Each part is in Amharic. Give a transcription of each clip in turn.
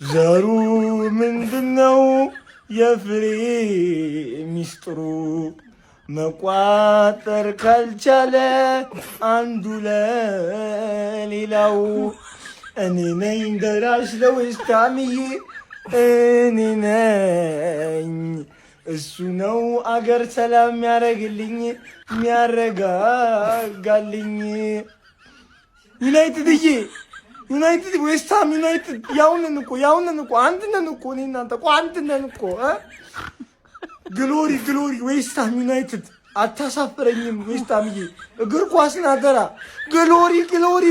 ዘሩ ምንድነው የፍሬ ሚስጥሩ መቋጠር ካልቻለ አንዱ ለሌላው እኔ ነኝ ደራሽ ለወይስ ታምዬ እኔ ነኝ እሱ ነው አገር ሰላም የሚያረግልኝ የሚያረጋጋልኝ ዩናይትድዬ ዩናይትድ ዌስትሃም ዩናይትድ ያውነን እኮ አንድ ነን እኮ እኔ እናንተ እኮ አንድ ነን እኮ ግሎሪ ዌስትሃም ዩናይትድ አታሳፍረኝም ዌስትሃምዬ እግር ኳስ ናገራ ግሎሪ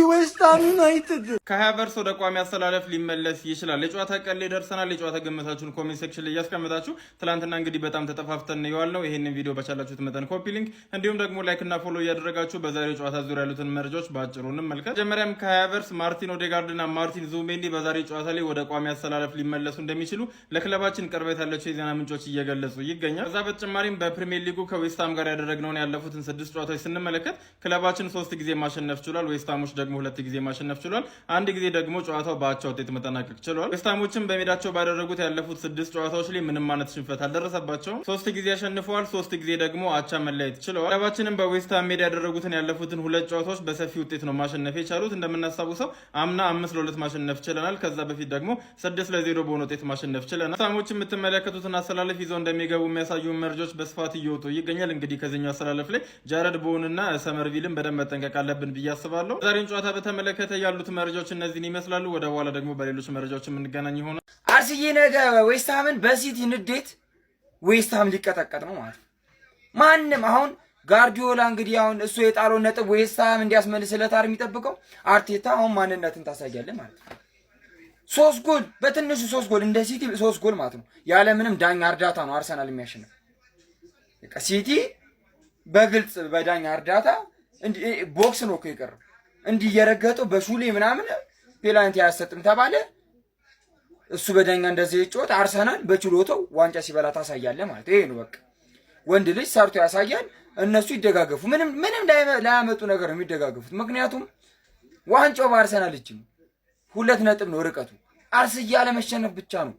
ዌስትሃም ዩናይትድ ከሃቨርስ ወደ ቋሚ አስተላለፍ ሊመለስ ይችላል። የጨዋታ ቀን ላይ ደርሰናል። የጨዋታ ግምታችሁን ኮሜንት ሴክሽን ላይ ያስቀምጣችሁ። ትላንትና እንግዲህ በጣም ተጠፋፍተን ነው። ይሄንን ቪዲዮ በቻላችሁት መጠን ኮፒ ሊንክ እንዲሁም ደግሞ ላይክ እና ፎሎ እያደረጋችሁ በዛሬው ጨዋታ ዙሪያ ያሉትን መረጃዎች በአጭሩ እንመልከት። መጀመሪያም ከሃቨርስ ማርቲን ኦዴጋርድ እና ማርቲን ዙሜንዲ በዛሬው ጨዋታ ላይ ወደ ቋሚ አስተላለፍ ሊመለሱ እንደሚችሉ ለክለባችን ቅርበት ያላቸው የዜና ምንጮች እየገለጹ ይገኛል። ከዛ በተጨማሪም በፕሪሚየር ሊጉ ከዌስትሃም ጋር ያደረግነውን ያለፉትን 6 ጨዋታዎች ስንመለከት ክለባችን 3 ጊዜ ማሸነፍ ችሏል። ዌስትሃሞች ደግሞ 2 ጊዜ ማሸነፍ ችሏል። አንድ ጊዜ ደግሞ ጨዋታው በአቻ ውጤት መጠናቀቅ ችሏል። ዌስትሃሞችም በሜዳቸው ባደረጉት ያለፉት 6 ጨዋታዎች ላይ ምንም አይነት ሽንፈት አልደረሰባቸውም። 3 ጊዜ አሸንፈዋል፣ 3 ጊዜ ደግሞ አቻ መለያየት ችለዋል። ክለባችንም በዌስትሃም ሜዳ ያደረጉትን ያለፉትን 2 ጨዋታዎች በሰፊ ውጤት ነው ማሸነፍ የቻሉት። እንደምናስታውሰው አምና 5-2 ማሸነፍ ችለናል። ከዛ በፊት ደግሞ 6-0 በሆነ ውጤት ማሸነፍ ችለናል። ዌስትሃሞች የምትመለከቱትን አሰላለፍ ይዘው እንደሚገቡ የሚያሳዩ መረጃዎች በስፋት እየወጡ ይገኛል። እንግዲህ ከዚህኛው አሰላለፍ ላይ ጃረድ ቦውንና ሰመርቪልን በደንብ መጠንቀቅ አለብን ብዬ አስባለሁ። ዛሬን ጨዋታ በተመለከተ ያሉት መረጃዎች እነዚህን ይመስላሉ። ወደ በኋላ ደግሞ በሌሎች መረጃዎች የምንገናኝ ይሆናል። አርሰዬ ነገ ዌስትሃምን በሲቲ ንዴት ዌስትሃም ሊቀጠቀጥ ነው ማለት ነው። ማንም አሁን ጋርዲዮላ እንግዲህ አሁን እሱ የጣለውን ነጥብ ዌስትሃም እንዲያስመልስለት አይደል የሚጠብቀው። አርቴታ አሁን ማንነትን ታሳያለህ ማለት ነው። 3 ጎል በትንሹ 3 ጎል እንደ ሲቲ 3 ጎል ማለት ነው። ያለ ምንም ዳኛ እርዳታ ነው አርሰናል የሚያሸንፍ። በቃ ሲቲ በግልጽ በዳኛ እርዳታ ቦክስ ነው እኮ የቀረው። እንዲህ እየረገጠው በሹሌ ምናምን ፔናልቲ አያሰጥም ተባለ። እሱ በዳኛ እንደዚህ ይጮት አርሰናል በችሎታው ዋንጫ ሲበላ ታሳያለህ ማለት ይሄ ነው። በቃ ወንድ ልጅ ሰርቶ ያሳያል። እነሱ ይደጋገፉ። ምንም ላያመጡ ነገር ነው የሚደጋገፉት። ምክንያቱም ዋንጫው በአርሰናል እጅ ነው። 2 ነጥብ ነው ርቀቱ። አርሰዬ ያለመሸነፍ ብቻ ነው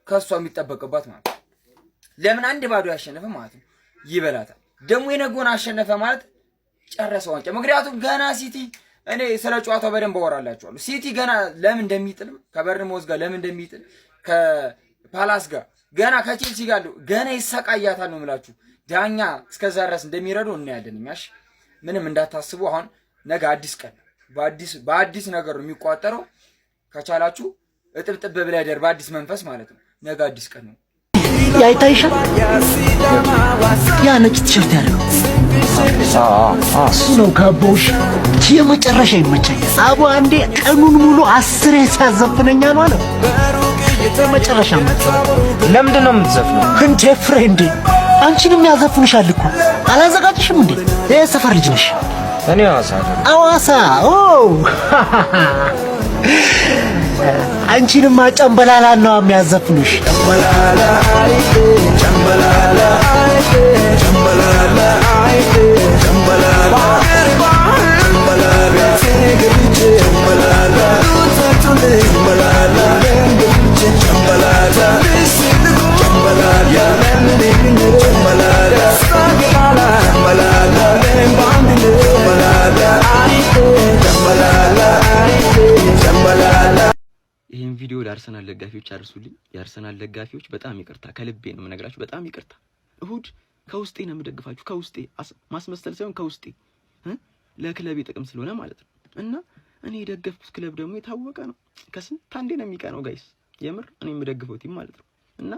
ከሷ የሚጠበቅባት ማለት ነው። ለምን 1-0 ያሸነፈ ማለት ነው ይበላታል። ደግሞ የነገውን አሸነፈ ማለት ጨረሰ ዋንጫ። ምክንያቱም ገና ሲቲ እኔ ስለ ጨዋታው በደንብ አወራላችኋለሁ። ሲቲ ገና ለምን እንደሚጥል ከበርንሞዝ ጋር ለምን እንደሚጥል ከፓላስ ጋር ገና ከቼልሲ ጋር ገና ይሰቃያታል ነው የምላችሁ። ዳኛ እስከዛ ድረስ እንደሚረዱ እናያለን። እኛሽ ምንም እንዳታስቡ። አሁን ነገ አዲስ ቀን በአዲስ ነገር ነው የሚቋጠረው። ከቻላችሁ እጥብጥብ ብለህ ደር በአዲስ መንፈስ ማለት ነው። ነገ አዲስ ቀን ነው። ያይታይሻ ያ ነጭ ቲሸርት ያለው እሱ ነው ካቦሽ የመጨረሻ ይመቸኛል። አቡ አንዴ ቀኑን ሙሉ 10 ሲያዘፍነኛል ማለት የመጨረሻ ለምንድን ነው የምትዘፍነው እንዴ ፍሬንዴ? አንቺንም ያዘፍንሻል እኮ አላዘጋጅሽም እንዴ? ሰፈር ልጅ ነሽ? እኔ አዋሳ ኦ አንቺንም ጨምበላላ ነው የሚያዘፍኑሽ። ይሄን ቪዲዮ ለአርሰናል ደጋፊዎች አድርሱልኝ። የአርሰናል ደጋፊዎች በጣም ይቅርታ፣ ከልቤ ነው የምነግራችሁ። በጣም ይቅርታ። እሁድ ከውስጤ ነው የምደግፋችሁ፣ ከውስጤ ማስመሰል ሳይሆን ከውስጤ ለክለቤ ጥቅም ስለሆነ ማለት ነው። እና እኔ የደገፍኩት ክለብ ደግሞ የታወቀ ነው። ከስንት አንዴ ነው የሚቀነው ጋይስ፣ የምር እኔ የምደግፈው ቲም ማለት ነው። እና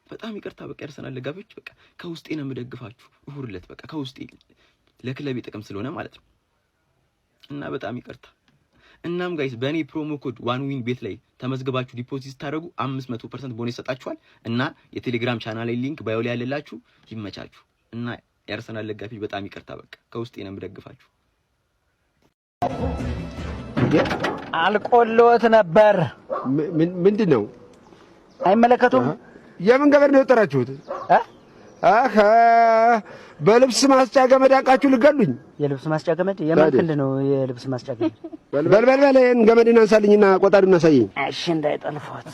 በጣም ይቅርታ። በቃ የአርሰናል ደጋፊዎች በቃ ከውስጤ ነው የምደግፋችሁ። እሁድ ዕለት በቃ ከውስጤ ለክለቤ ጥቅም ስለሆነ ማለት ነው። እና በጣም ይቅርታ። እናም ጋይስ በእኔ ፕሮሞ ኮድ ዋን ዊን ቤት ላይ ተመዝግባችሁ ዲፖዚት ታደርጉ 500% ቦነስ ይሰጣችኋል። እና የቴሌግራም ቻናል ላይ ሊንክ ባዮ ላይ ያለላችሁ ይመቻችሁ። እና የአርሰናል ደጋፊዎች በጣም ይቅርታ። በቃ ከውስጤ ነው የምደግፋችሁ። አልቆሎት ነበር። ምንድነው? አይመለከቱም። የምን ገበር ነው የጠራችሁት? አሃ በልብስ ማስጫ ገመድ አቃችሁ ልገሉኝ። የልብስ ማስጫ ገመድ የማክል ነው። የልብስ ማስጫ ገመድ በልበልበለን ገመድን አንሳልኝና ቆጣሪውን አሳየኝ። እሺ እንዳይጠልፏት።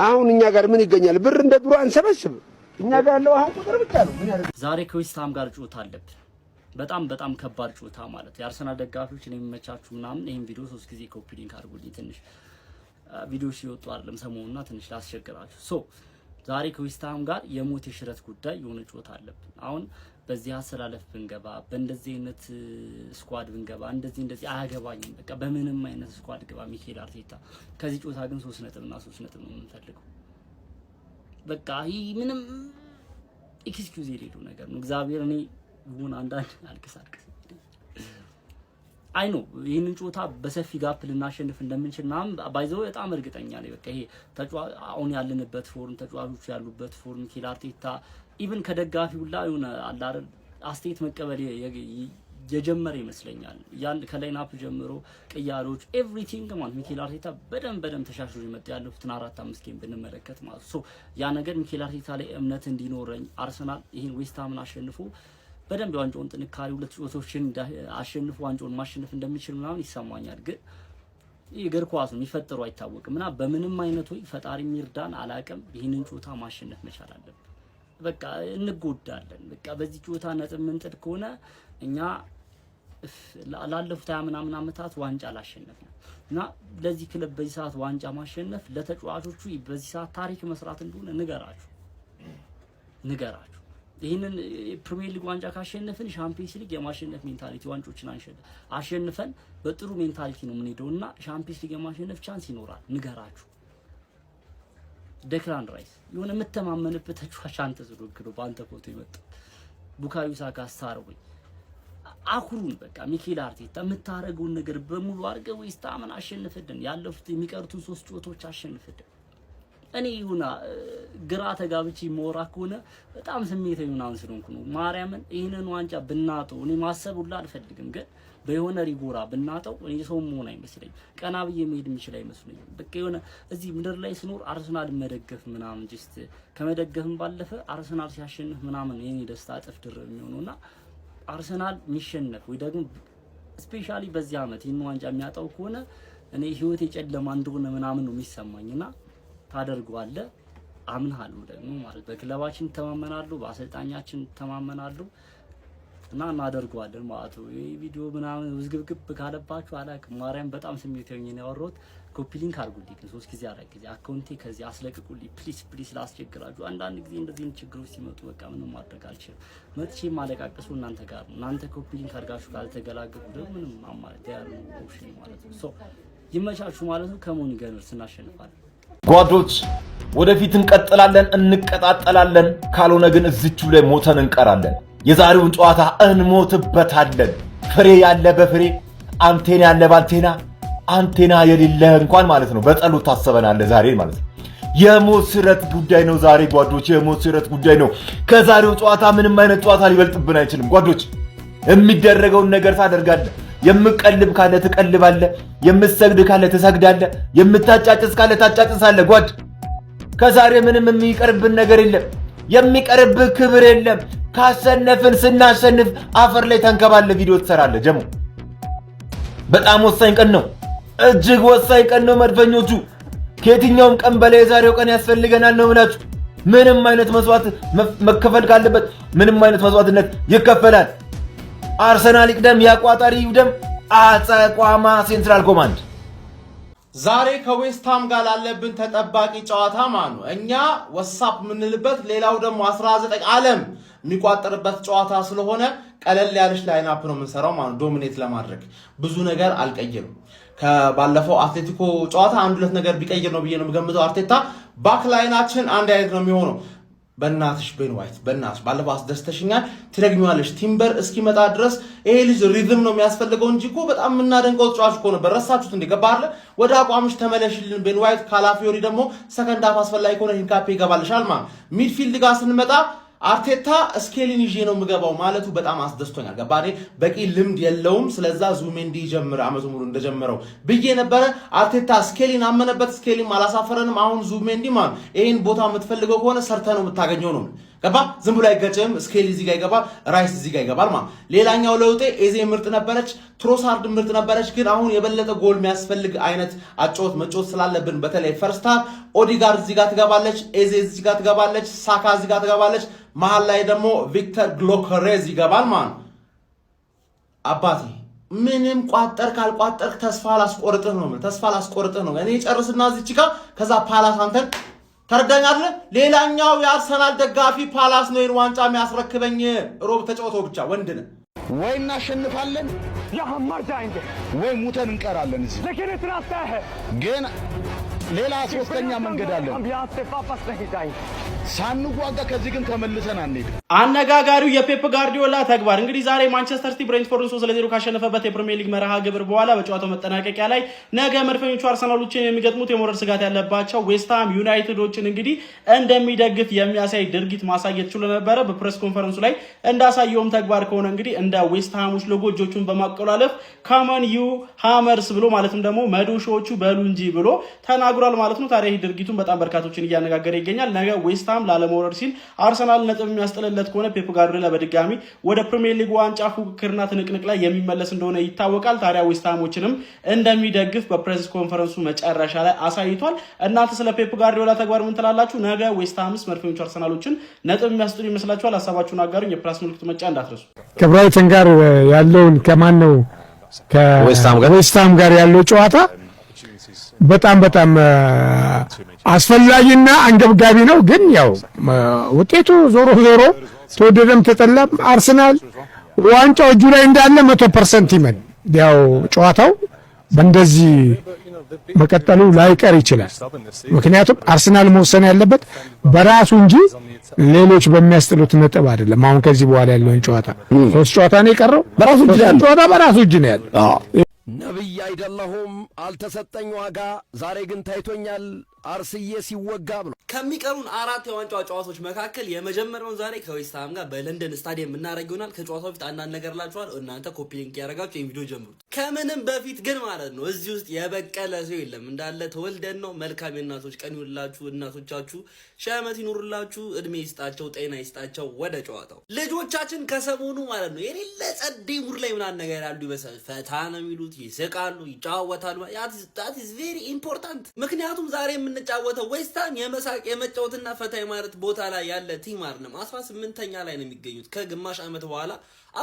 አሁን እኛ ጋር ምን ይገኛል? ብር እንደ ድሮ አንሰበስብ። እኛ ጋር ያለው አሁን ቁጥር ብቻ ነው። ዛሬ ከዌስትሃም ጋር ጨዋታ አለብን። በጣም ከባድ ጨዋታ ማለት የአርሰናል ደጋፊዎች ነው የሚመቻችሁ ምናምን ይሄን ቪዲዮ 3 ጊዜ ኮፒ ሊንክ አድርጉልኝ። ትንሽ ቪዲዮ ሲወጡ አይደለም ሰሞኑና ትንሽ ላስቸግራችሁ። ዛሬ ከዌስትሃም ጋር የሞት የሽረት ጉዳይ የሆነ ጨዋታ አለብን። አሁን በዚህ አሰላለፍ ብንገባ በእንደዚህ አይነት ስኳድ ብንገባ እንደዚህ አያገባኝም። በቃ በምንም አይነት ስኳድ ገባ ሚኬል አርቴታ ከዚህ ጨዋታ ግን 3 ነጥብና 3 ነጥብ ነው የምንፈልገው። በቃ ይሄ ምንም ኤክስኪዩዝ የሌለው ነገር ነው። እግዚአብሔር እኔ ይሁን አንዳንድ አልቅስ አይ ነው ይሄንን ጨዋታ በሰፊ ጋፕ ልናሸንፍ እንደምንችልና ባይዘው በጣም እርግጠኛ ነኝ። በቃ ይሄ አሁን ያለንበት ፎርም ተጫዋቾች ያሉበት ፎርም ሚኬል አርቴታ ኢቭን ከደጋፊው ላይ ሆነ አላረ አስቴት መቀበል የጀመረ ይመስለኛል። ያን ከላይናፕ ጀምሮ ቅያሮች ኤቭሪቲንግ ማለት ሚኬል አርቴታ በደንብ ተሻሽሎ የመጣ ያለፉትን 4-5 ጌም ብንመለከት ማለት ያ ነገር ሚኬል አርቴታ ላይ እምነት እንዲኖረኝ አርሰናል ይሄን ዌስትሃምን አሸንፎ በደንብ ዋንጫውን ጥንካሬ 2 ጨዋታዎችን አሸንፎ ዋንጫውን ማሸነፍ እንደሚችል ምናምን ይሰማኛል። ግን የእግር ኳስ ነው የሚፈጠረው አይታወቅምና በምንም አይነት ወይ ፈጣሪ ሚርዳን አላቀም ይሄንን ጨዋታ ማሸነፍ መቻል አለብን። በቃ እንጎዳለን። በቃ በዚህ ጨዋታ ነጥብ ምንጥል ከሆነ እኛ ላለፉት 20 ምናምን ዓመታት ዋንጫ አላሸነፍንም እና ለዚህ ክለብ በዚህ ሰዓት ዋንጫ ማሸነፍ ለተጫዋቾቹ በዚህ ሰዓት ታሪክ መስራት እንደሆነ ንገራችሁ። ይሄንን ፕሪሚየር ሊግ ዋንጫ ካሸነፍን ሻምፒዮንስ ሊግ የማሸነፍ ሜንታሊቲ ዋንጫዎችን አሸንፈን በጥሩ ሜንታሊቲ ነው የምንሄደውና ሻምፒዮንስ ሊግ የማሸነፍ ቻንስ ይኖራል። ንገራችሁ ዴክላን ራይስ የሆነ የምተማመንበት ተጫዋች አንተ ስለሆንክ በአንተ ፎቶ ይመጣ ቡካዮ ሳካ አስታርጉኝ አኩሩን በቃ ሚኬል አርቴታ የምታረገውን ነገር በሙሉ አድርገህ ዌስትሃምን አሸንፈድን ያለፉት የሚቀሩትን 3 ጨዋታዎች አሸንፈድን። እኔ ይሁና ግራ ተጋብቼ ሞራ ከሆነ በጣም ስሜታዊ ምናምን ስለሆንኩ ነው። ማርያምን ይሄንን ዋንጫ ብናጠው እኔ ማሰብ ሁላ አልፈልግም፣ ግን በየሆነ ሪጎራ ብናጠው እኔ ሰው መሆን አይመስለኝ ቀና ብዬ መሄድ የሚችል አይመስለኝ። በቃ የሆነ እዚህ ምድር ላይ ስኖር አርሰናል መደገፍ ምናምን ጀስት ከመደገፍም ባለፈ አርሰናል ሲያሸንፍ ምናምን የኔ ደስታ እጥፍ ድርብ የሚሆነውና አርሰናል የሚሸነፍ ወይ ደግሞ ስፔሻሊ በዚህ አመት ይሄን ዋንጫ የሚያጣው ከሆነ እኔ ህይወቴ ጨለማ እንደሆነ ምናምን ነው የሚሰማኝና ታደርጓለህ አምናለሁ ደግሞ ማለት በክለባችን ተማመናለሁ በአሰልጣኛችን ተማመናለሁ እና እናደርጓለን ማለት ነው። ይሄ ቪዲዮ ምናምን ውዝግብግብ ካለባችሁ አላውቅም። ማርያም በጣም ስሜታዊ ነው ያወራሁት። ኮፒ ሊንክ አድርጉልኝ 3 ጊዜ 4 ጊዜ አካውንቴ ከዚህ አስለቅቁልኝ ፕሊዝ ላስቸግራችሁ። አንዳንድ ጊዜ እንደዚህ ችግሮች ሲመጡ በቃ ምንም ማድረግ አልችልም። መጥቼ ማለቃቀሱ እናንተ ጋር ነው። እናንተ ኮፒ ሊንክ አድርጋችሁ ካልተገላገሉ ደግሞ ምንም አማራጭ ያለው ኦፕሽን ማለት ነው። ይመቻችሁ ማለት ነው። ከሞኒ ገነርስ እናሸንፋለን። ጓዶች ወደፊት እንቀጥላለን፣ እንቀጣጠላለን። ካልሆነ ግን እዚቹ ላይ ሞተን እንቀራለን። የዛሬውን ጨዋታ እንሞትበታለን። ፍሬ ያለ በፍሬ አንቴና ያለ ባንቴና አንቴና የሌለ እንኳን ማለት ነው በጸሎት ታሰበናል ዛሬ ማለት ነው። የሞት ስረት ጉዳይ ነው ዛሬ ጓዶች፣ የሞት ስረት ጉዳይ ነው። ከዛሬው ጨዋታ ምንም አይነት ጨዋታ ሊበልጥብን አይችልም ጓዶች። የሚደረገውን ነገር ታደርጋለህ። የምቀልብ ካለ ትቀልባለህ፣ የምትሰግድ ካለ ትሰግዳለህ፣ የምታጫጭስ ካለ ታጫጭሳለህ ጓድ። ከዛሬ ምንም የሚቀርብን ነገር የለም፣ የሚቀርብህ ክብር የለም። ካሸነፍን ስናሸንፍ አፈር ላይ ተንከባለ ቪዲዮ ትሰራለህ። ጀሞ በጣም ወሳኝ ቀን ነው፣ እጅግ ወሳኝ ቀን ነው። መድፈኞቹ ከየትኛውም ቀን በላይ የዛሬው ቀን ያስፈልገናል ነው ብላችሁ ምንም አይነት መስዋዕት መከፈል ካለበት ምንም አይነት መስዋዕትነት ይከፈላል። አርሰናል ይቅደም፣ ያቋጣሪ ይውደም። አጸቋማ ሴንትራል ኮማንድ ዛሬ ከዌስትሃም ጋር ላለብን ተጠባቂ ጨዋታ ማለት ነው እኛ ወሳፕ የምንልበት ሌላው ደግሞ 19 ዓለም የሚቋጠርበት ጨዋታ ስለሆነ ቀለል ያለች ላይናፕ ነው የምንሰራው ማለት ዶሚኔት ለማድረግ ብዙ ነገር አልቀየርም። ከባለፈው አትሌቲኮ ጨዋታ 1-2 ነገር ቢቀይር ነው ብዬ ነው የምገምተው። አርቴታ ባክ ላይናችን አንድ አይነት ነው የሚሆነው። በእናትሽ ቤን ዋይት በእናትሽ ባለፈው አስደስተሽኛል፣ ትደግሚዋለሽ። ቲምበር እስኪመጣ ድረስ ይሄ ልጅ ሪዝም ነው የሚያስፈልገው እንጂ እኮ በጣም የምናደንቀው ተጫዋች እኮ ነበር። ረሳችሁት እንዴ? ገባ አይደል? ወደ አቋምሽ ተመለሽልን ቤን ዋይት። ካላፊዮሪ ደግሞ ሰከንድ ሃፍ አስፈላጊ ከሆነ ሂንካፔ ይገባልሻል ማለት። ሚድፊልድ ጋር ስንመጣ አርቴታ ስኬሊን ይዤ ነው የምገባው ማለቱ በጣም አስደስቶኛል። ገባኔ በቂ ልምድ የለውም፣ ስለዛ ዙሜንዲ ይጀምር አመቱ ሙሉ እንደጀመረው ብዬ ነበረ። አርቴታ ስኬሊን አመነበት፣ ስኬሊን አላሳፈረንም። አሁን ዙሜንዲ ማለት ይሄን ቦታ የምትፈልገው ከሆነ ሰርተ ነው የምታገኘው ነው ገባ ዝም ብሎ አይገጭም ስኬሊ እዚህ ጋር ይገባል ራይስ እዚህ ጋር ይገባል ማለት ሌላኛው ለውጤ ኤዜ ምርጥ ነበረች ትሮሳርድ ምርጥ ነበረች ግን አሁን የበለጠ ጎል የሚያስፈልግ አይነት አጫወት መጫወት ስላለብን በተለይ ፈርስት ሃፍ ኦዲጋርድ እዚህ ጋር ትገባለች ኤዜ እዚህ ጋር ትገባለች ሳካ እዚህ ጋር ትገባለች መሃል ላይ ደግሞ ቪክተር ግሎከሬዝ ይገባል ማለት አባቴ ምንም ቋጠር ካልቋጠር ተስፋ ላስቆርጥህ ነው እኔ ጨርስና እዚች ጋር ከዛ ፓላስ አንተን ተረዳኛለህ ሌላኛው የአርሰናል ደጋፊ ፓላስ ነው ዋንጫ የሚያስረክበኝ ሮብ ተጫውተው ብቻ ወንድ ነህ ወይ እናሸንፋለን ወይ ሙተን እንቀራለን እዚህ ግን ሌላ ሶስተኛ መንገድ አለን ሳንዋጋ ከዚህ ግን ተመልሰን አንሄድ አነጋጋሪው የፔፕ ጋርዲዮላ ተግባር እንግዲህ ዛሬ ማንቸስተር ሲቲ ብሬንትፎርድን 3-0 ካሸነፈበት የፕሪሚየር ሊግ መርሃ ግብር በኋላ በጨዋታው መጠናቀቂያ ላይ ነገ መድፈኞቹ አርሰናሎችን የሚገጥሙት የሞራል ስጋት ያለባቸው ዌስትሃም ዩናይትዶችን እንግዲህ እንደሚደግፍ የሚያሳይ ድርጊት ማሳየት ችሎ ነበር በፕሬስ ኮንፈረንሱ ላይ እንዳሳየውም ተግባር ከሆነ እንግዲህ እንደ ዌስትሃሞች ሎጎ እጆቹን በማቆላለፍ ካመን ዩ ሃመርስ ብሎ ማለትም ደግሞ መዶሾቹ በሉ እንጂ ብሎ ተናግሯል ማለት ነው ታዲያ ይህ ድርጊቱን በጣም በርካቶችን እያነጋገረ ይገኛል ነገ ዌስትሃም ላለመውረድ ሲል አርሰናል ነጥብ የሚያስጥልለት ከሆነ ፔፕ ጋርዲዮላ በድጋሚ ወደ ፕሪሚየር ሊግ ዋንጫ ፉክክርና ትንቅንቅ ላይ የሚመለስ እንደሆነ ይታወቃል ታዲያ ዌስትሃሞችንም እንደሚደግፍ በፕሬስ ኮንፈረንሱ መጨረሻ ላይ አሳይቷል እናንተ ስለ ፔፕ ጋርዲዮላ ተግባር ምን ትላላችሁ ነገ ዌስትሃምስ መድፈኞቹ አርሰናሎችን ነጥብ የሚያስጥሉ ይመስላችኋል ሐሳባችሁን አጋሩኝ የፕላስ ምልክቱ መጫ እንዳትረሱ ከብራይተን ጋር ያለውን ከማን ነው ከዌስትሃም ጋር ያለው ጨዋታ በጣም አስፈላጊና አንገብጋቢ ነው ግን ያው ውጤቱ ዞሮ ተወደደም ተጠላም አርሰናል ዋንጫው እጁ ላይ እንዳለ 100% ይመን ያው ጨዋታው በእንደዚህ መቀጠሉ ላይቀር ይችላል ምክንያቱም አርሰናል መወሰን ያለበት በራሱ እንጂ ሌሎች በሚያስጥሉት ነጥብ አይደለም አሁን ከዚህ በኋላ ያለውን ጨዋታ 3 ጨዋታ ነው የቀረው በራሱ እጅ ነው ያለው ነብይ አይደለሁም አልተሰጠኝ ዋጋ ዛሬ ግን ታይቶኛል አርስዬ ሲወጋ ብሎ ከሚቀሩን 4 የዋንጫ ጨዋታዎች መካከል የመጀመሪያውን ዛሬ ከዌስትሃም ጋር በለንደን ስታዲየም እናደርግ ይሆናል ከጨዋታው በፊት አንዳንድ ነገር ላችኋል እናንተ ኮፒ ሊንክ ያደርጋችሁ ይሄን ቪዲዮ ጀምሩት ከምንም በፊት ግን ማለት ነው እዚህ ውስጥ የበቀለ ሰው የለም እንዳለ ተወልደን ነው መልካም እናቶች ቀን ይውላችሁ እናቶቻችሁ ሻመት ይኑርላችሁ እድሜ ይስጣቸው ጤና ይስጣቸው ወደ ጨዋታው ልጆቻችን ከሰሞኑ ማለት ነው የሌለ ጸዴ ሙር ላይ ምናምን ነገር ያሉ ይበሳል ፈታ ነው የሚሉት ይስቃሉ ይጫወታሉ that is very important ምክንያቱም ዛሬ የምንጫወተው ዌስትሃም የመሳቅ የመጫወትና ፈታ የማለት ቦታ ላይ ያለ ቲም አይደለም 18ኛ ላይ ነው የሚገኙት ከግማሽ ዓመት በኋላ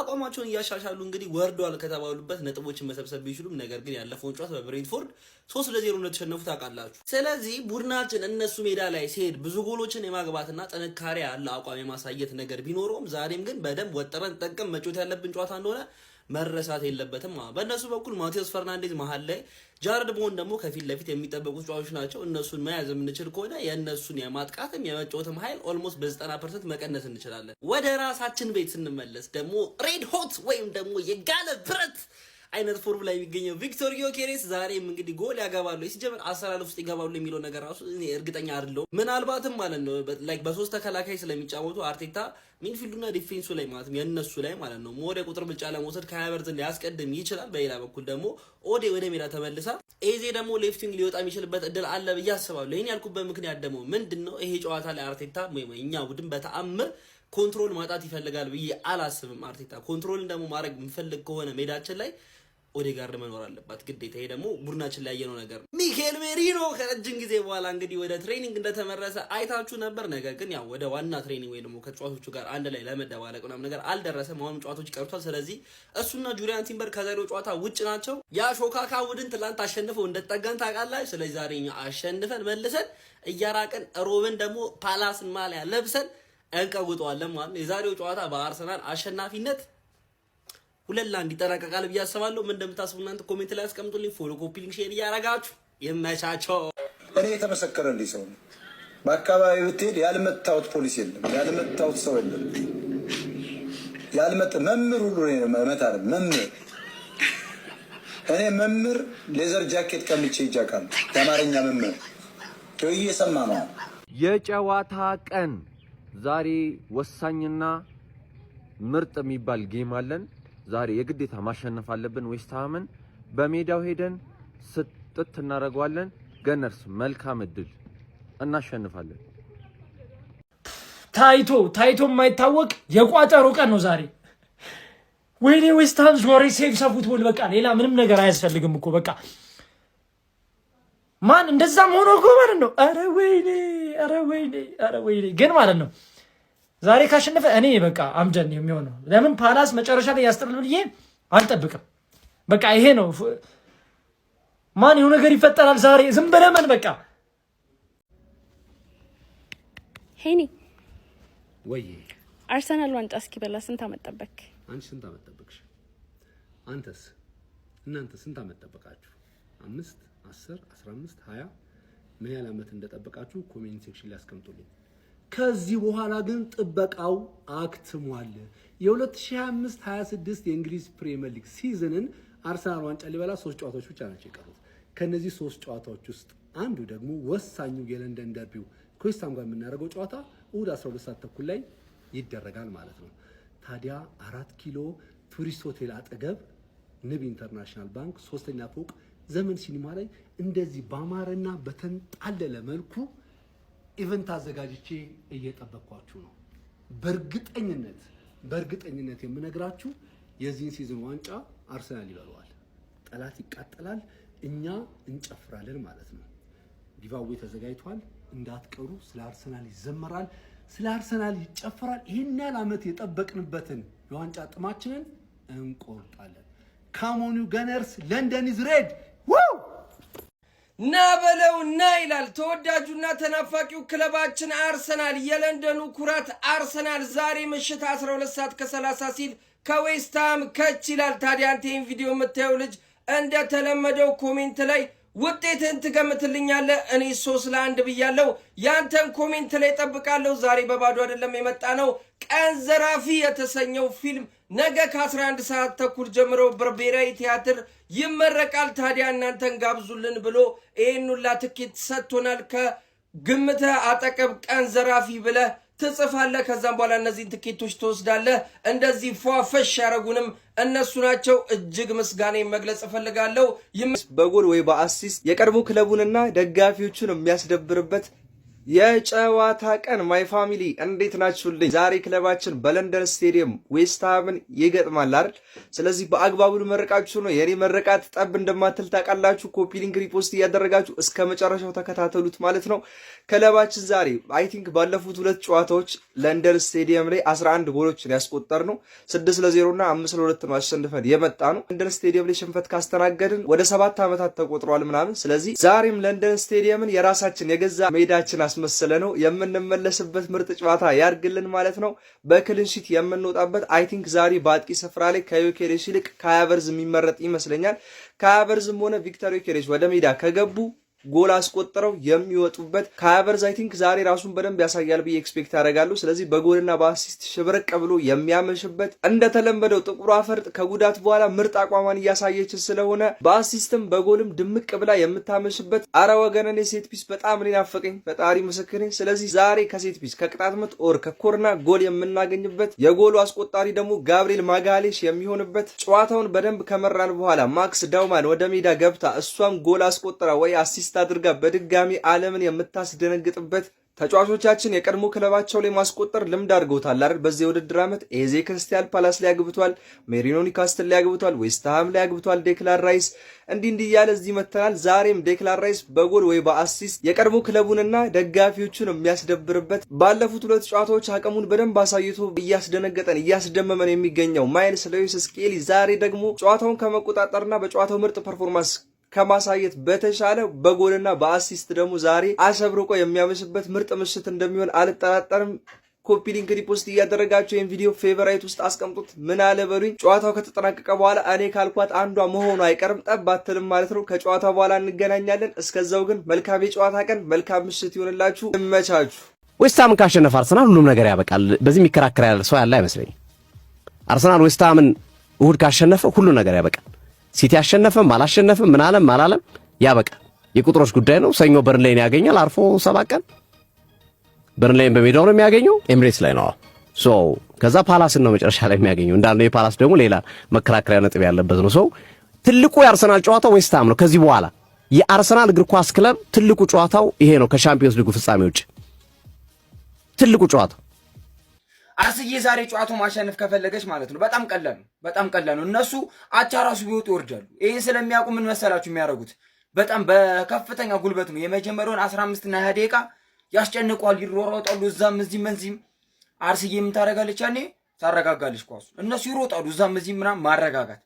አቋማቸውን እያሻሻሉ እንግዲህ ወርዷል ከተባሉበት ነጥቦችን መሰብሰብ ቢችሉም ነገር ግን ያለፈውን ጨዋታ በብሬንትፎርድ 3-0 እንደተሸነፉ ታውቃላችሁ ስለዚህ ቡድናችን እነሱ ሜዳ ላይ ሲሄድ ብዙ ጎሎችን የማግባትና ጥንካሬ ያለ አቋም የማሳየት ነገር ቢኖረውም ዛሬም ግን በደንብ ወጥረን ጠቅም መጫወት ያለብን ጨዋታ እንደሆነ መረሳት የለበትም በእነሱ በኩል ማቴዎስ ፈርናንዴዝ መሃል ላይ ጃረድ ቦን ደግሞ ከፊት ለፊት የሚጠበቁ ተጫዋቾች ናቸው እነሱን መያዝ የምንችል ከሆነ የእነሱን የማጥቃትም የመጫወትም ኃይል ኦልሞስት በ90% መቀነስ እንችላለን ወደ ራሳችን ቤት ስንመለስ ደግሞ ሬድ ሆት ወይም ደግሞ የጋለ ብረት አይነት ፎርም ላይ የሚገኘው ቪክቶር ዮኬሬስ ዛሬም እንግዲህ ጎል ያገባሉ ሲጀመር አሰላለፍ ውስጥ ይገባሉ የሚለው ነገር ራሱ እኔ እርግጠኛ አይደለሁም ምናልባትም ማለት ነው ላይክ በሶስት ተከላካይ ስለሚጫወቱ አርቴታ ሚድፊልዱና ዲፌንሱ ላይ ማለት ነው የነሱ ላይ ማለት ነው ሞደ ቁጥር ብቻ ለመውሰድ ከሃቨርትን ሊያስቀድም ይችላል በሌላ በኩል ደግሞ ኦዴ ወደ ሜዳ ተመልሳ ኤዜ ደግሞ ሌፍቲንግ ሊወጣ የሚችልበት እድል አለ ብዬ አስባለሁ ይሄን ያልኩበት ምክንያት ደግሞ ምንድነው ይሄ ጨዋታ ላይ አርቴታ ወይም እኛ ቡድን በተአምር ኮንትሮል ማጣት ይፈልጋል ብዬ አላስብም አርቴታ ኮንትሮልን ደግሞ ማድረግ የምፈልግ ከሆነ ሜዳችን ላይ ኦዴጋርድ መኖር አለባት ግዴታ ይሄ ደግሞ ቡድናችን ላይ ያየነው ነገር ሚኬል ሜሪኖ ከረጅም ጊዜ በኋላ እንግዲህ ወደ ትሬኒንግ እንደተመረሰ አይታችሁ ነበር ነገር ግን ያው ወደ ዋና ትሬኒንግ ወይ ደግሞ ከጨዋቾቹ ጋር አንድ ላይ ለመደባለቅ ምናምን ነገር አልደረሰም አሁን ጨዋታዎች ቀርቷል ስለዚህ እሱና ጁሪያን ቲምበር ከዛሬው ጨዋታ ውጭ ናቸው ያ ሾካካ ቡድን ትላንት አሸንፈው እንደተጠጋን ታውቃላችሁ ስለዚህ ዛሬ አሸንፈን መልሰን እያራቀን ሮብን ደግሞ ፓላስን ማሊያ ለብሰን እንቀውጠዋለን ማለት ነው የዛሬው ጨዋታ በአርሰናል አሸናፊነት ሁለት ለአንድ ይጠናቀቃል ብዬ አስባለሁ ምን እንደምታስቡ እናንተ ኮሜንት ላይ አስቀምጡልኝ ፎሎ ኮፒ ሊንክ ሼር እያደረጋችሁ ይመቻቸው እኔ የተመሰከረልኝ ሰው ነው በአካባቢው ብትሄድ ያልመታወት ፖሊስ የለም ያልመታወት ሰው የለም መምህር ሁሉ ነው መታረ መምህር እኔ መምህር ሌዘር ጃኬት ቀምቼ ይጃካል ተማሪኛ መምህር እየሰማ ነው የጨዋታ ቀን ዛሬ ወሳኝና ምርጥ የሚባል ጌም አለን ዛሬ የግዴታ ማሸነፍ አለብን ዌስትሃምን በሜዳው ሄደን ስጥት እናደርገዋለን ገነርስ መልካም እድል እናሸንፋለን ታይቶ የማይታወቅ የቋጠሮ ቀን ነው ዛሬ። ወይኔ ዌስትሃም ዞሬ ሴቭ ፉትቦል በቃ ሌላ ምንም ነገር አያስፈልግም እኮ በቃ ማን እንደዛም ሆኖ እኮ ማለት ነው። ኧረ ወይኔ ግን ማለት ነው ዛሬ ካሸነፈ እኔ በቃ አምደን የሚሆነው ለምን ፓላስ መጨረሻ ላይ ያስጥላል ብዬ አልጠብቅም። በቃ ይሄ ነው ማን የሆነ ነገር ይፈጠራል ዛሬ ዝም ብለህ በቃ ሄኒ ወይ አርሰናል ዋንጫ እስኪበላ ስንት ዓመት ጠበቅ? አንቺ ስንት ዓመት ጠበቅሽ? አንተስ? እናንተ ስንት ዓመት ጠበቃችሁ? 5 10 15 20 ምን ያህል ዓመት እንደጠበቃችሁ ኮሜንት ሴክሽን ላይ አስቀምጡልኝ። ከዚህ በኋላ ግን ጥበቃው አክትሟል። የ2025-26 የእንግሊዝ ፕሪሚየር ሊግ ሲዝንን አርሰናል ዋንጫ ሊበላ 3 ጨዋታዎች ብቻ ናቸው የቀሩት። ከነዚህ 3 ጨዋታዎች ውስጥ አንዱ ደግሞ ወሳኙ የለንደን ደርቢው ከዌስትሃም ጋር የምናደርገው ጨዋታ እሁድ 12 ሰዓት ተኩል ላይ ይደረጋል ማለት ነው። ታዲያ 4 ኪሎ ቱሪስት ሆቴል አጠገብ ንብ ኢንተርናሽናል ባንክ 3ኛ ፎቅ ዘመን ሲኒማ ላይ እንደዚህ ባማረና በተንጣለለ መልኩ ኢቨንት አዘጋጅቼ እየጠበቅኳችሁ ነው። በእርግጠኝነት የምነግራችሁ የዚህን ሲዝን ዋንጫ አርሰናል ይበለዋል። ጠላት ይቃጠላል፣ እኛ እንጨፍራለን ማለት ነው። ጊቫዌ ተዘጋጅቷል፣ እንዳትቀሩ። ስለ አርሰናል ይዘመራል፣ ስለ አርሰናል ይጨፈራል። ይህን ያህል ዓመት የጠበቅንበትን የዋንጫ ጥማችንን እንቆርጣለን። ካሞኑ ገነርስ ለንደን ኢዝ ሬድ ና በለው ና ይላል ተወዳጁና ተናፋቂው ክለባችን አርሰናል። የለንደኑ ኩራት አርሰናል ዛሬ ምሽት 12 ሰዓት ከ30 ሲል ከዌስትሃም ከች ይላል። ታዲያ አንተ ይህን ቪዲዮ የምታየው ልጅ እንደተለመደው ኮሜንት ላይ ውጤትን ትገምትልኛለህ። እኔ 3-1 ብያለሁ። ያንተን ኮሜንት ላይ ጠብቃለሁ። ዛሬ በባዶ አይደለም የመጣ ነው። ቀን ዘራፊ የተሰኘው ፊልም ነገ ከ11 ሰዓት ተኩል ጀምሮ በብሔራዊ ቲያትር ይመረቃል። ታዲያ እናንተን ጋብዙልን ብሎ ይህን ሁላ ትኬት ሰጥቶናል። ከግምትህ አጠገብ ቀን ዘራፊ ብለህ ትጽፋለህ። ከዛም በኋላ እነዚህን ትኬቶች ትወስዳለህ። እንደዚህ ፏፈሽ ያረጉንም እነሱ ናቸው። እጅግ ምስጋና መግለጽ እፈልጋለሁ። በጎል ወይ በአሲስት የቀድሞ ክለቡንና ደጋፊዎቹን የሚያስደብርበት የጨዋታ ቀን ማይ ፋሚሊ እንዴት ናችሁልኝ? ዛሬ ክለባችን በለንደን ስቴዲየም ዌስትሃምን ይገጥማል አይደል? ስለዚህ በአግባቡ ልመረቃችሁ ነው። የኔ መረቃት ጠብ እንደማትል ታውቃላችሁ። ኮፒ ሊንክ ሪፖስት እያደረጋችሁ እስከ መጨረሻው ተከታተሉት ማለት ነው። ክለባችን ዛሬ አይ ቲንክ ባለፉት 2 ጨዋታዎች ለንደን ስቴዲየም ላይ 11 ጎሎችን ያስቆጠር ነው። 6-0 እና 5-2 ነው አሸንፈን የመጣ ነው። ለንደን ስቴዲየም ላይ ሽንፈት ካስተናገድን ወደ 7 ዓመታት ተቆጥሯል ምናምን። ስለዚህ ዛሬም ለንደን ስቴዲየምን የራሳችን የገዛ ሜዳችን መስለ ነው የምንመለስበት ምርጥ ጨዋታ ያርግልን ማለት ነው። በክሊንሺት የምንወጣበት አይ ቲንክ ዛሬ በአጥቂ ስፍራ ላይ ከዮኬሬሽ ይልቅ ከሃቨርዝ የሚመረጥ ይመስለኛል። ከሃቨርዝም ሆነ ቪክተር ዮኬሬሽ ወደ ሜዳ ከገቡ ጎል አስቆጥረው የሚወጡበት ከሃቨርዝ አይ ቲንክ ዛሬ ራሱን በደንብ ያሳያል ብዬ ኤክስፔክት አደርጋለሁ። ስለዚህ በጎልና በአሲስት ሽብረቅ ብሎ የሚያመሽበት እንደተለመደው ጥቁሩ አፈርጥ ከጉዳት በኋላ ምርጥ አቋሟን እያሳየች ስለሆነ በአሲስትም በጎልም ድምቅ ብላ የምታመሽበት አረ ወገነኔ ሴት ፒስ በጣም እኔ ናፈቀኝ፣ ፈጣሪ ምስክሬ። ስለዚህ ዛሬ ከሴት ፒስ ከቅጣት ምት ኦር ከኮርና ጎል የምናገኝበት የጎሉ አስቆጣሪ ደግሞ ጋብሪኤል ማጋሌሽ የሚሆንበት ጨዋታውን በደንብ ከመራን በኋላ ማክስ ዳውማን ወደ ሜዳ ገብታ እሷም ጎል አስቆጥራ ወይ አሲስት አድርጋ በድጋሚ ዓለምን የምታስደነግጥበት ተጫዋቾቻችን የቀድሞ ክለባቸው ላይ ማስቆጠር ልምድ አድርገውታል አይደል? በዚህ የውድድር ዓመት ኤዜ ክሪስታል ፓላስ ላይ አግብቷል፣ ሜሪኖ ኒውካስትል ላይ አግብቷል፣ ዌስትሃም ላይ አግብቷል፣ ዴክላን ራይስ እንዲህ እያለ እዚህ መተናል። ዛሬም ዴክላን ራይስ በጎል ወይ በአሲስት የቀድሞ ክለቡንና ደጋፊዎቹን የሚያስደብርበት ባለፉት 2 ጨዋታዎች አቅሙን በደንብ አሳይቶ እያስደነገጠን እያስደመመን የሚገኘው ማይልስ ሉዊስ ስኬሊ ዛሬ ደግሞ ጨዋታውን ከመቆጣጠርና በጨዋታው ምርጥ ፐርፎርማንስ ከማሳየት በተሻለ በጎልና በአሲስት ደግሞ ዛሬ አሸብርቆ የሚያመሽበት ምርጥ ምሽት እንደሚሆን አልጠራጠርም። ኮፒ ሊንክ ሪፖስት እያደረጋችሁ ይህን ቪዲዮ ፌቨራይት ውስጥ አስቀምጡት። ምን አለ በሉኝ። ጨዋታው ከተጠናቀቀ በኋላ እኔ ካልኳት አንዷ መሆኑ አይቀርም፣ ጠብ አትልም ማለት ነው። ከጨዋታው በኋላ እንገናኛለን። እስከዛው ግን መልካም የጨዋታ ቀን፣ መልካም ምሽት ይሆንላችሁ። እመቻችሁ። ዌስትሃምን ካሸነፈ አርሰናል ሁሉም ነገር ያበቃል። በዚህ የሚከራከር ያለ ሰው ያለ አይመስለኝም። አርሰናል ዌስትሃምን እሁድ ካሸነፈ ሁሉ ነገር ያበቃል። ሲቲ አሸነፈም አላሸነፈም ምን አለም አላለም ያበቃል። የቁጥሮች ጉዳይ ነው። ሰኞ በርንሌይን ያገኛል አርፎ 7 ቀን በርንሌይን በሜዳው ነው የሚያገኘው፣ ኤምሬትስ ላይ ነው። ሶ ከዛ ፓላስን ነው መጨረሻ ላይ የሚያገኘው። እንዳልነው የፓላስ ደግሞ ሌላ መከራከሪያ ነጥብ ያለበት ነው። ሶ ትልቁ የአርሰናል ጨዋታው ዌስትሃም ነው። ከዚህ በኋላ የአርሰናል እግር ኳስ ክለብ ትልቁ ጨዋታው ይሄ ነው። ከሻምፒዮንስ ሊግ ፍጻሜ ውጭ ትልቁ ጨዋታው አርስዬ ዛሬ ጨዋታው ማሸነፍ ከፈለገች ማለት ነው በጣም ቀላል ነው። በጣም ቀላል ነው። እነሱ አቻ ራሱ ቢወጡ ይወርዳሉ። ይሄን ስለሚያውቁ ምን መሰላችሁ የሚያደርጉት በጣም በከፍተኛ ጉልበት ነው የመጀመሪያውን 15 እና 20 ደቂቃ ያስጨንቋል፣ ይሮራጣሉ እዛም እዚህም መንዚህም። አርስዬ ምን ታረጋለች? ያኔ ታረጋጋለች ኳሱ። እነሱ ይሮጣሉ እዛም እዚህም ምናምን ማረጋጋት።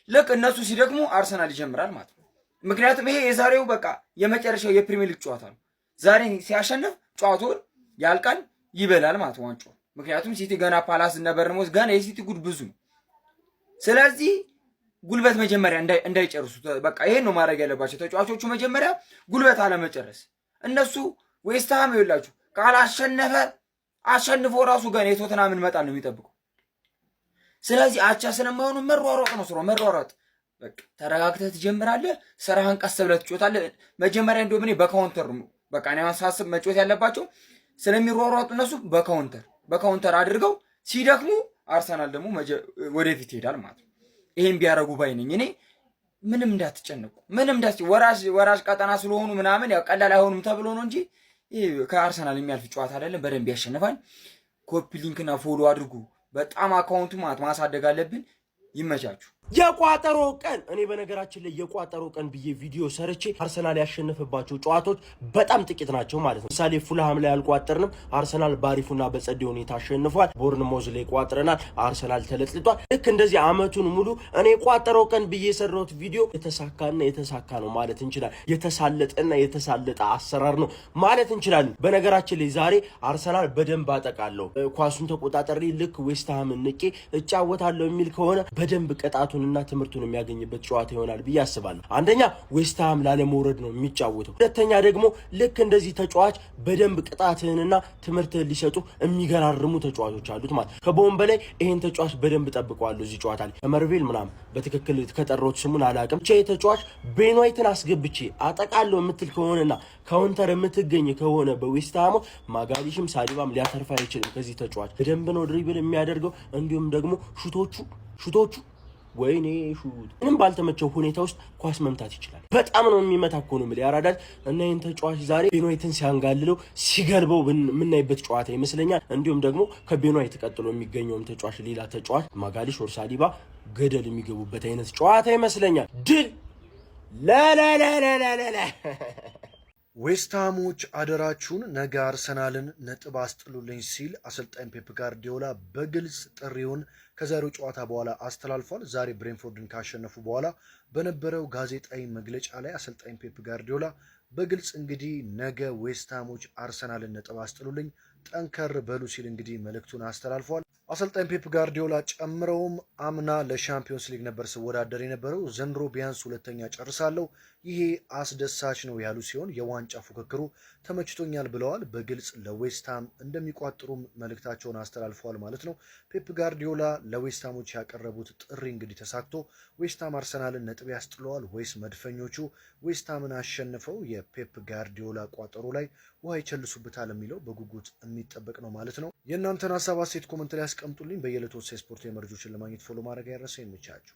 ልክ እነሱ ሲደግሙ አርሰናል ይጀምራል ማለት ነው። ምክንያቱም ይሄ የዛሬው በቃ የመጨረሻው የፕሪሚየር ሊግ ጨዋታ ነው። ዛሬ ሲያሸንፍ ጨዋታውን ያልቃል፣ ይበላል ማለት ዋንጫው። ምክንያቱም ሲቲ ገና ፓላስ እና በርንማውዝ ገና የሲቲ ጉድ ብዙ ነው። ስለዚህ ጉልበት መጀመሪያ እንዳይጨርሱ በቃ ይሄን ነው ማድረግ ያለባቸው ተጫዋቾቹ፣ መጀመሪያ ጉልበት አለመጨረስ። እነሱ ዌስትሃም ይኸውላችሁ ካላሸነፈ አሸንፎ ራሱ ገና የቶተናምን መጣል ነው የሚጠብቀው። ስለዚህ አቻ ስለማይሆኑ መሯሯጥ ነው ስራው፣ መሯሯጥ። በቃ ተረጋግተህ ትጀምራለህ፣ ስራህን ቀስ ብለህ ትጮታለህ። መጀመሪያ እንደውም እኔ በካውንተር ነው በቃ እኔ ሳስብ መጮት ያለባቸው ስለሚሯሯጡ እነሱ በካውንተር አድርገው ሲደክሙ አርሰናል ደግሞ ወደፊት ይሄዳል ማለት ነው። ይሄን ቢያረጉ ባይ ነኝ እኔ። ምንም እንዳትጨነቁ፣ ምንም ወራጅ ቀጠና ስለሆኑ ምናምን ያው ቀላል አይሆኑም ተብሎ ነው እንጂ ይሄ ከአርሰናል የሚያልፍ ጨዋታ አይደለም። በደንብ ያሸንፋል። ኮፒ ሊንክና ፎሎ አድርጉ። በጣም አካውንቱ ማሳደግ አለብን። ይመቻችሁ። የቋጠሮ ቀን እኔ በነገራችን ላይ የቋጠሮ ቀን ብዬ ቪዲዮ ሰርቼ አርሰናል ያሸነፈባቸው ጨዋታዎች በጣም ጥቂት ናቸው ማለት ነው። ምሳሌ ፉልሃም ላይ አልቋጠርንም፣ አርሰናል ባሪፉና በጸዴ ሁኔታ አሸንፏል። ቦርንሞዝ ላይ ቋጥረናል፣ አርሰናል ተለጥልጧል። ልክ እንደዚህ አመቱን ሙሉ እኔ ቋጠሮ ቀን ብዬ የሰራሁት ቪዲዮ የተሳካና የተሳካ ነው ማለት እንችላለን። የተሳለጠና የተሳለጠ አሰራር ነው ማለት እንችላለን። በነገራችን ላይ ዛሬ አርሰናል በደንብ አጠቃለሁ፣ ኳሱን ተቆጣጠሪ፣ ልክ ዌስትሃምን ንቄ እጫወታለሁ የሚል ከሆነ በደንብ ቅጣቱንና ትምህርቱን የሚያገኝበት ጨዋታ ይሆናል ብዬ አስባለሁ። አንደኛ ዌስትሃም ላለመውረድ ነው የሚጫወተው። ሁለተኛ ደግሞ ልክ እንደዚህ ተጫዋች በደንብ ቅጣትህንና ትምህርትህን ሊሰጡ የሚገራርሙ ተጫዋቾች አሉት ማለት። ከቦም በላይ ይሄን ተጫዋች በደንብ ጠብቀዋለሁ እዚህ ጨዋታ ላይ። መርቬል ምናምን በትክክል ከጠራሁት ስሙን አላውቅም። ብቻ የተጫዋች ቤን ዋይትን አስገብቼ አጠቃለሁ የምትል ከሆነና ካውንተር የምትገኝ ከሆነ በዌስትሃም ማጋሊሽም ሳሊባም ሊያተርፍ አይችልም ከዚህ ተጫዋች። በደንብ ነው ድሪብል የሚያደርገው። እንዲሁም ደግሞ ሹቶቹ ወይኔ ሹት ምንም ባልተመቸው ሁኔታ ውስጥ ኳስ መምታት ይችላል። በጣም ነው የሚመታ እኮ ነው ማለት ያራዳል። እና ይሄን ተጫዋች ዛሬ ቤኖይትን ሲያንጋልለው ሲገልበው የምናይበት ጨዋታ ይመስለኛል። እንዲሁም ደግሞ ከቤኖይት ቀጥሎ የሚገኘውም ተጫዋች ሌላ ተጫዋች ማጋሊሽ ወር ሳሊባ ገደል የሚገቡበት አይነት ጨዋታ ይመስለኛል። ድል ለለለለለለ ዌስትሃሞች አደራችሁን ነገ አርሰናልን ነጥብ አስጥሉልኝ ሲል አሰልጣኝ ፔፕ ጋርዲዮላ በግልጽ ጥሪውን ከዛሬው ጨዋታ በኋላ አስተላልፏል። ዛሬ ብሬንፎርድን ካሸነፉ በኋላ በነበረው ጋዜጣዊ መግለጫ ላይ አሰልጣኝ ፔፕ ጋርዲዮላ በግልጽ እንግዲህ ነገ ዌስትሃሞች አርሰናልን ነጥብ አስጥሉልኝ፣ ጠንከር በሉ ሲል እንግዲህ መልእክቱን አስተላልፏል። አሰልጣኝ ፔፕ ጋርዲዮላ ጨምረውም አምና ለሻምፒዮንስ ሊግ ነበር ስወዳደር የነበረው፣ ዘንድሮ ቢያንስ ሁለተኛ ጨርሳለሁ፣ ይሄ አስደሳች ነው ያሉ ሲሆን የዋንጫ ፉክክሩ ተመችቶኛል ብለዋል። በግልጽ ለዌስትሃም እንደሚቋጥሩም መልእክታቸውን አስተላልፈዋል ማለት ነው። ፔፕ ጋርዲዮላ ለዌስትሃሞች ያቀረቡት ጥሪ እንግዲህ ተሳክቶ ዌስትሃም አርሰናልን ነጥብ ያስጥለዋል ወይስ መድፈኞቹ ዌስትሃምን አሸንፈው የፔፕ ጋርዲዮላ ቋጠሮ ላይ ውሃ ይቸልሱበታል የሚለው በጉጉት የሚጠበቅ ነው ማለት ነው። የእናንተን ሀሳብ አስተያየት ኮመንት ላይ ያስቀምጡልኝ። በየዕለቱ ስፖርታዊ መረጃዎችን ለማግኘት ፎሎ ማድረግ አይረሳ። ይመቻችሁ።